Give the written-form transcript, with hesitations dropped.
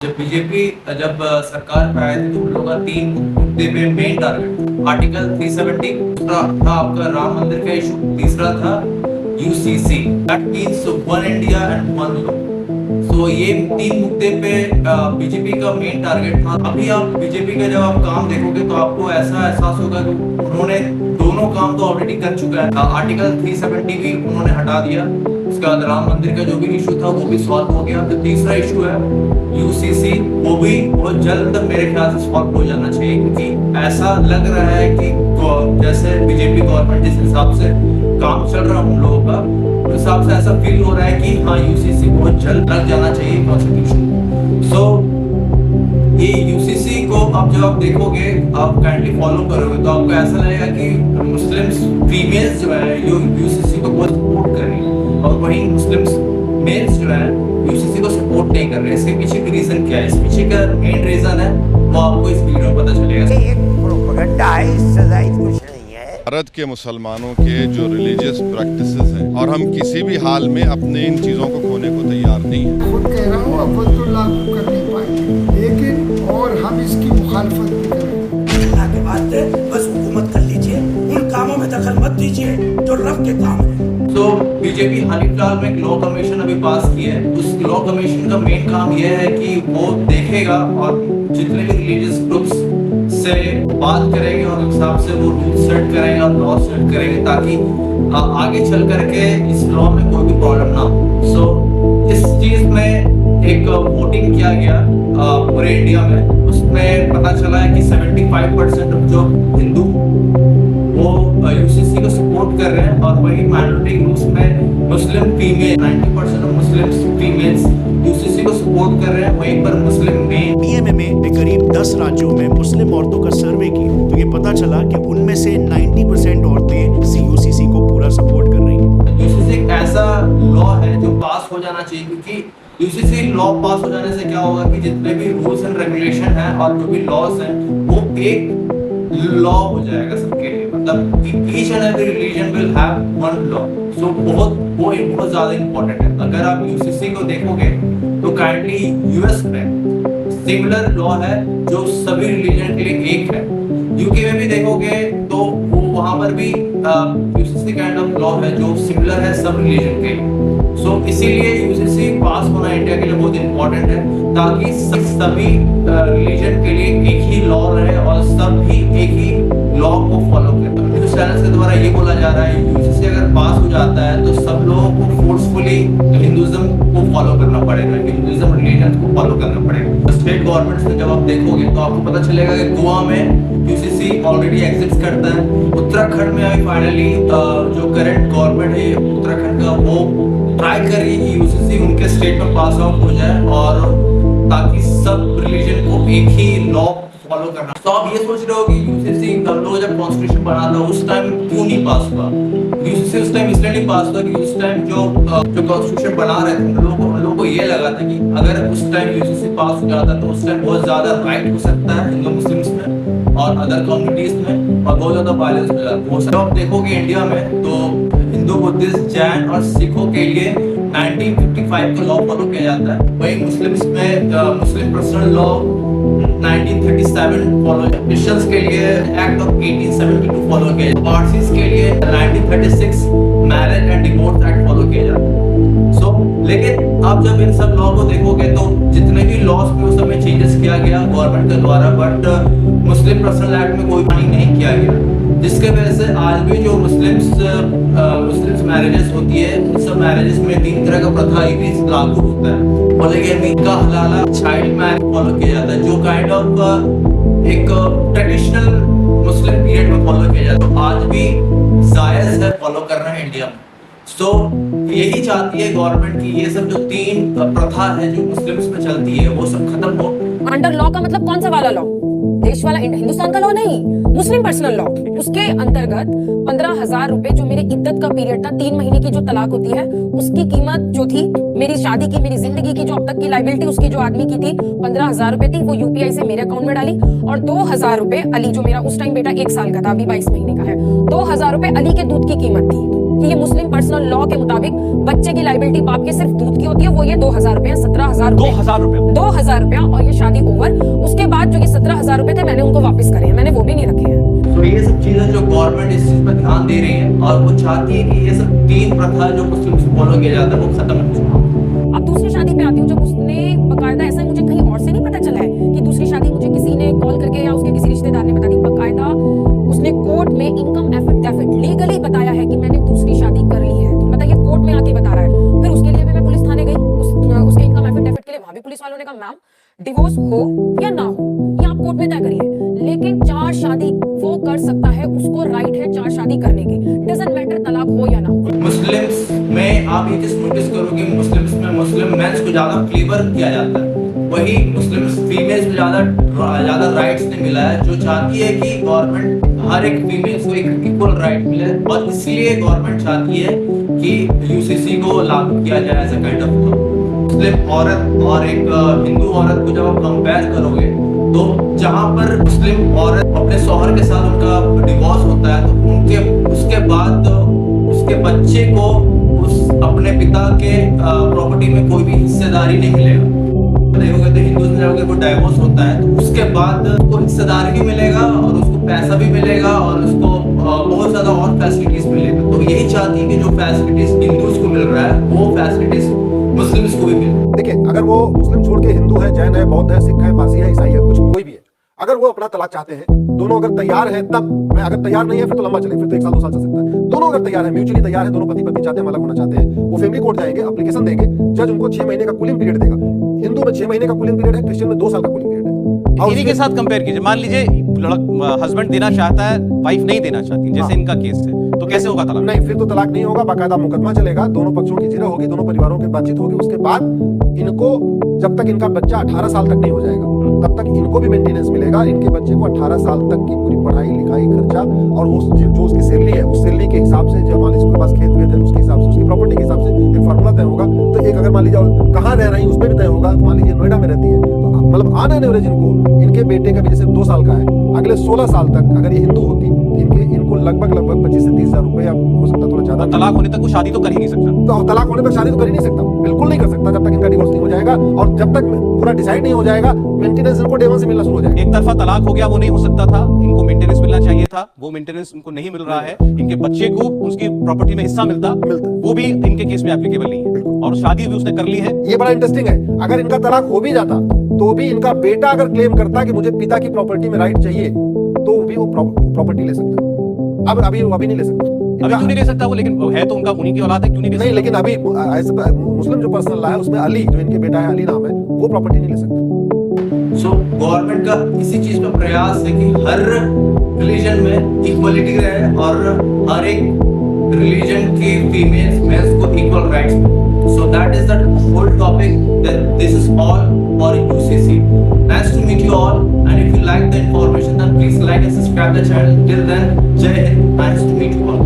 जब बीजेपी जब सरकार पे आए थे तो उन लोगों का 3 मुद्दे पे मेन टारगेट आर्टिकल 370 दूसरा था आपका राम मंदिर का इशू, तीसरा था UCC that means one India and one law. So ये 3 मुद्दे पे बीजेपी का मेन टारगेट था। अभी आप बीजेपी का जब आप काम देखोगे तो आपको ऐसा एहसास होगा कि उन्होंने दोनों काम तो ऑलरेडी कर चुका है। आर्टिकल 370 भी उन्होंने हटा दिया, उसके बाद राम मंदिर का जो भी इशू था वो भी सॉल्व हो गया। तो तीसरा इशू है यूसीसी, वो भी बहुत जल्द मेरे ख्याल से सॉल्व हो जाना चाहिए, क्योंकि ऐसा लग रहा है कि जैसे बीजेपी गवर्नमेंट जिस हिसाब से काम चल रहा है उन लोगों का, उस हिसाब से ऐसा फील हो रहा है कि हाँ यूसीसी बहुत जल्द लग जाना चाहिए कॉन्स्टिट्यूशन। सो ये यूसीसी को अब जब आप देखोगे, आप काइंडली फॉलो करोगे तो आपको ऐसा लगेगा कि मुस्लिम्स फीमेल्स जो है यूसीसी को बहुत सपोर्ट कर रही है, और वहीं मुस्लिम्स मेल्स जो है यूसीसी को सपोर्ट नहीं कर रहे। इसके पीछे का रीजन क्या है? इस पीछे का मेन रीजन है वो आपको इस वीडियो में पता चलेगा। एक प्रोपेगेंडा है, इससे ज्यादा कुछ नहीं है। भारत के मुसलमानों के जो रिलीजियस प्रैक्टिसेस हैं, और हम किसी भी हाल में अपने इन चीज़ों को खोने को तैयार नहीं हैं। खुद कह रहा हूँ अव्वल तो लागू कर नहीं पाएंगे, लेकिन और हम इसकी मुखालफत भी करेंगे। अल्लाह के वास्ते बस हुकूमत कर लीजिए, उन कामों में दखल मत दीजिए जो रब के काम है। तो बीजेपी हाल ही फिलहाल में एक लॉ कमीशन अभी पास की है। उस लॉ कमीशन का मेन काम यह है कि वो देखेगा और जितने भी रिलीजियस ग्रुप्स से बात करेंगे और उस हिसाब से वो रूल सेट करेंगे और लॉ सेट करेंगे, ताकि आगे चल करके इस लॉ में कोई भी प्रॉब्लम ना हो। सो इस चीज में एक वोटिंग किया गया पूरे इंडिया में, उसमें पता चला है कि 75% जो हिंदू वो यूसीसी को सपोर्ट कर रहे हैं, और वही माइनॉरिटी ग्रुप्स में Muslim female 90% of Muslim females UCC को सपोर्ट कर रहे हैं। वहीं पर मुस्लिम मेल पीएमए ने करीब 10 राज्यों में मुस्लिम औरतों का सर्वे किया तो ये पता चला कि उनमें से 90% औरतें यूसीसी को पूरा सपोर्ट कर रही हैं। यूसीसी एक ऐसा लॉ है जो पास हो जाना चाहिए, क्योंकि यूसीसी लॉ पास हो जाने से क्या होगा कि जितने भी रूल्स एंड रेगुलेशन हैं और जो भी लॉज हैं वो एक लॉ हो जाएगा सबके लिए, मतलब each and every religion will have one law. So बहुत ज्यादा इंपॉर्टेंट है। अगर आप यूसीसी को देखोगे तो काइंडली यूएस में सिमिलर लॉ है जो सभी रिलीजन के लिए एक है। यूके में भी देखोगे तो वो वहां पर भी यूसीसी काइंड ऑफ लॉ है जो सिमिलर है सब रिलीजन के लिए। सो इसीलिए यूसीसी पास होना इंडिया के लिए बहुत इंपॉर्टेंट है, ताकि सभी रिलीजन के लिए एक ही लॉ रहे और सब भी एक ही लॉ को फॉलो करें। न्यूज चैनल्स के द्वारा ये बोला जा रहा है यूसीसी अगर पास हो जाता है तो सब लोगों को फोर्सफुली हिंदुइज्म को फॉलो करना पड़ेगा, हिंदुइज्म रिलीजन को फॉलो करना पड़ेगा। स्टेट गवर्नमेंट्स में जब आप देखोगे तो आपको पता चलेगा कि गोवा में यूसीसी ऑलरेडी एग्जिस्ट करता है। उत्तराखंड में अभी फाइनली जो करंट गवर्नमेंट है उत्तराखंड का वो ट्राई कर रही है कि यूसीसी उनके स्टेट में पास आउट हो जाए, और ताकि सब रिलीजन को एक ही लॉ फॉलो करना। तो आप ये सोच रहे हो कि यूसीसी हम लोग जब कॉन्स्टिट्यूशन बना था उस टाइम क्यों नहीं पास हुआ? यूसीसी उस टाइम इसलिए नहीं पास हुआ कि उस टाइम जो कॉन्स्टिट्यूशन बना रहे थे उन लोगों को ये लगा था कि अगर उस टाइम यूसीसी पास हो जाता तो उस टाइम बहुत ज्यादा राइट हो सकता है हिंदू मुस्लिम्स में और अदर कम्युनिटीज में, और बहुत ज्यादा वायलेंस हो सकता है। आप देखोगे इंडिया में तो हिंदू, बुद्धिस्ट, जैन और सिखों के लिए 1955 का लॉ फॉलो किया जाता है। वहीं मुस्लिम्स में मुस्लिम पर्सनल लॉ 1937 फॉलो किया, क्रिश्चियंस के लिए एक्ट ऑफ 1872 फॉलो किया जाता है, पारसीज के लिए 1936 marriage and divorce act follow किया जाता है। लेकिन आप जब इन सब लॉ को देखोगे तो जितने भी लॉज में उस समय चेंजेस किया गया गवर्नमेंट के द्वारा, बट मुस्लिम पर्सनल एक्ट में कोई पानी नहीं किया गया, जिसके वजह से आज भी जो मुस्लिम्स मैरिजेस होती है उन सब मैरिजेस में 3 तरह का प्रथा भी लागू होता है। पॉलीगैमी का हलाला, चाइल्ड मैरिज फॉलो किया जाता है, जो काइंड ऑफ एक ट्रेडिशनल मुस्लिम पीरियड में फॉलो किया जाता है, तो आज भी जायज है फॉलो करना है इंडिया में। तो यही चाहती है गवर्नमेंट की ये सब जो 3 प्रथा है जो मुस्लिम्स में चलती है वो सब खत्म हो। अंडर लॉ का मतलब कौन सा वाला लॉ? देश वाला हिंदुस्तान का लॉ नहीं, मुस्लिम पर्सनल लॉ। उसके अंतर्गत 15,000 रुपए जो मेरे इद्दत का पीरियड था, 3 महीने की जो तलाक होती है उसकी कीमत जो थी, मेरी शादी की, मेरी जिंदगी की जो अब तक की लाइबिलिटी उसकी जो आदमी की थी 15,000 रुपए थी, वो यूपीआई से मेरे अकाउंट में डाली, और 2,000 रुपए अली जो मेरा उस टाइम बेटा 1 साल का था, अभी 22 महीने का है, 2,000 रुपए अली के दूध की कीमत थी। कि ये मुस्लिम पर्सनल लॉ के मुताबिक बच्चे की लाइबिलिटी बाप के सिर्फ दूध की होती है, वो ये 2,000 रुपए, 17,000 रुपए, 2,000 रुपया, और ये शादी ओवर। उसके बाद जो ये 17,000 रुपए थे मैंने उनको वापस करे हैं, मैंने वो भी नहीं रखे हैं। तो ये सब चीजें जो गवर्नमेंट इस चीज पर ध्यान दे रही है और वो चाहती है कि ये सब 3 प्रथा जो मुस्लिम से फॉलो किया जाता है वो खत्म हो जाए। अब दूसरी शादी पे आती हूँ, जब उसने बकायदा, ऐसा मुझे कहीं और से नहीं पता चला है कि दूसरी शादी मुझे किसी ने कॉल करके या उसके किसी रिश्तेदार ने बता दी, बकायदा उसने कोर्ट में इनकम एफिडेविट लीगली बताया है कि मैंने दूसरी शादी कर ली है। बताइए, कोर्ट में आके बता रहा है। फिर उसके लिए भी मैं पुलिस थाने गई, उसके इनकम एफिडेविट के लिए वहां भी पुलिस वालों ने कहा मैम डिवोर्स हो या ना हो ये आप कोर्ट में तय करिए, लेकिन 4 शादी वो कर सकता है, उसको राइट है 4 शादी करने की, डजंट मैटर तलाक हो या ना हो। मुस्लिम्स में आप ये चीज नोटिस करोगे, मुस्लिम्स में मुस्लिम मेंस को ज्यादा फ्लेवर किया जाता है, वही मुस्लिम्स फीमेल्स को ज्यादा राइट्स नहीं मिला है, जो चाहती है कि गवर्नमेंट हर एक फीमेल्स को एक इक्वल राइट मिले, और इसलिए गवर्नमेंट चाहती है कि यूसीसी को लागू किया जाए एज अ काइंड ऑफ। मुस्लिम औरत और एक हिंदू औरत को जब आप कंपेयर करोगे तो जहाँ पर मुस्लिम औरत अपने शौहर के साथ उनका डिवोर्स होता है तो उसके बाद उसके बच्चे को उस अपने पिता के प्रॉपर्टी में कोई भी हिस्सेदारी नहीं मिलेगा। नहीं होगा तो हिंदू में जब कोई डाइवोर्स होता है तो उसके बाद उसको हिस्सेदारी भी मिलेगा और उसको पैसा भी मिलेगा और उसको बहुत ज्यादा और फैसिलिटीज मिलेगा। तो यही चाहती है कि जो फैसिलिटीज हिंदूज को मिल रहा है वो फैसिलिटीज मुस्लिम्स को भी मिले। देखिए, अगर वो मुस्लिम छोड़ के हिंदू है, जैन है, बौद्ध है, सिख है, पारसी है, ईसाई है, कुछ कोई भी है, अगर वो अपना तलाक चाहते हैं, दोनों अगर तैयार है तब, मैं अगर तैयार नहीं है फिर तो लंबा चले, फिर तो 1 साल 2 साल चल सकता है। दोनों अगर तैयार है, म्यूचुअली तैयार है, दोनों पति पत्नी चाहते हैं, अलग होना चाहते हैं, वो फैमिली कोर्ट जाएंगे, एप्लीकेशन देंगे, जज उनको 6 महीने का कूलिंग पीरियड देगा। हिंदू में 6 महीने का कूलिंग पीरियड है, क्रिश्चियन में 2 साल का कूलिंग पीरियड है। इन्हीं के साथ कंपेयर कीजिए, मान लीजिए हस्बैंड देना चाहता है, वाइफ नहीं देना चाहती, जैसे इनका केस है, तो कैसे होगा तलाक? नहीं, फिर तो तलाक नहीं होगा, बाकायदा मुकदमा चलेगा, दोनों पक्षों की जिरह होगी, दोनों परिवारों की बातचीत होगी। उसके बाद इनको, जब तक इनका बच्चा 18 साल तक नहीं हो जाएगा तब तक इनको भी मेंटेनेंस मिलेगा। इनके बच्चे को 18 साल तक की पूरी पढ़ाई लिखाई खर्चा और जो उसकी सैलरी है उस सैलरी के हिसाब से, जो मान लीजिए उसके पास खेत वेत है उसके हिसाब से, उसकी प्रॉपर्टी के हिसाब से एक फार्मूला तय होगा। तो एक अगर मान लीजिए कहाँ रह रही है उसमें भी तय होगा, तो मान लीजिए नोएडा में रहती है तो मतलब ऑन एन एवरेज इनको, इनके बेटे का भी जैसे 2 साल का है, अगले 16 साल तक अगर ये हिंदू होती तो इनको लगभग 25 से 30 हजार रुपए, हो सकता थोड़ा ज्यादा। तलाक होने तक वो शादी तो कर ही नहीं सकता। तो तलाक होने तक शादी तो कर ही नहीं सकता, बिल्कुल नहीं कर सकता जब तक इनका डिवोर्स नहीं हो जाएगा, और जब तक पूरा डिसाइड नहीं हो जाएगा मेंटेनेंस इनको डे 1 से मिलना शुरू हो जाएगा। एक तरफा तलाक हो गया, वो नहीं हो सकता था, इनको मेंटेनेंस मिलना चाहिए था, वो मेंटेनेंस उनको नहीं मिल रहा है, इनके बच्चे को उसकी प्रॉपर्टी में हिस्सा मिलता, वो भी इनके केस में एप्लीकेबल नहीं है, और शादी भी उसने कर ली है। ये बड़ा इंटरेस्टिंग है, अगर इनका तलाक हो भी जाता तो भी इनका बेटा अगर क्लेम करता कि मुझे पिता की प्रॉपर्टी में राइट चाहिए तो भी वो प्रॉपर्टी ले सकता है। अब अभी नहीं ले सकता। अभी क्यों नहीं ले सकता वो? लेकिन है तो उनका, उन्हीं की औलाद है, क्यों नहीं ले सकता? नहीं, लेकिन अभी मुस्लिम जो पर्सनल लॉ है उसमें अली, जो इनके बेटा है, अली नाम है, वो प्रॉपर्टी नहीं ले सकता। सो गवर्नमेंट का इसी चीज पे प्रयास है कि हर रिलीजन में इक्वलिटी रहे और हर एक रिलीजन के फीमेल्स मेल्स को इक्वल राइट्स मिले। So that is the whole topic. That this is all for UCC. Nice to meet you all. And if you like the information, then please like and subscribe the channel. Till then, Jai Hind. Nice to meet you all.